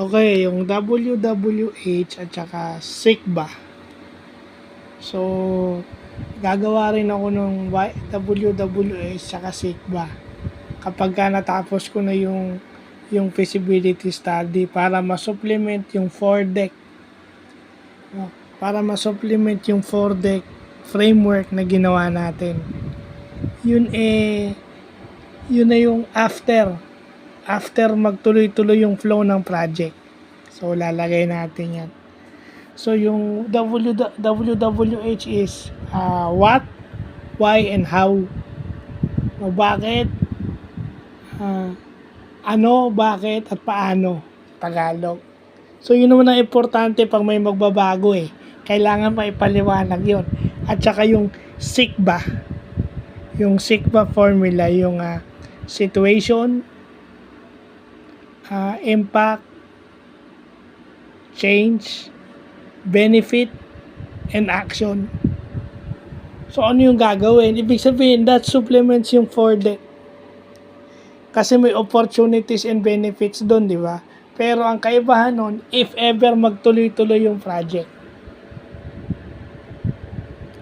Okay, yung WWH at saka SICBA. So, gagawa rin ako ng WWH at saka SICBA kapag ka natapos ko na yung feasibility study para ma-supplement yung 4-deck. Para ma-supplement yung 4-deck framework na ginawa natin. Yun na yung after magtuloy-tuloy yung flow ng project. So, lalagay natin yan. So, yung WWH is what, why, and how. O, bakit, ano, bakit, at paano. Tagalog. So, yun naman ang importante pag may magbabago eh. Kailangan maipaliwanag yun. At saka yung SICBA. Yung SICBA formula, yung situation, impact, change, benefit, and action. So, ano yung gagawin? Ibig sabihin, that supplements yung 4-deck. Kasi may opportunities and benefits doon, di ba? Pero ang kaibahan nun, if ever magtuloy-tuloy yung project.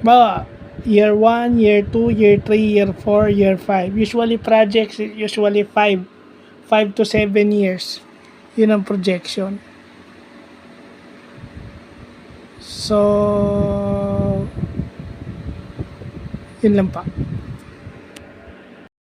Ba, year 1, year 2, year 3, year 4, year 5. Usually projects, usually 5 to 7 years. Yun ang projection. So, yun lang pa.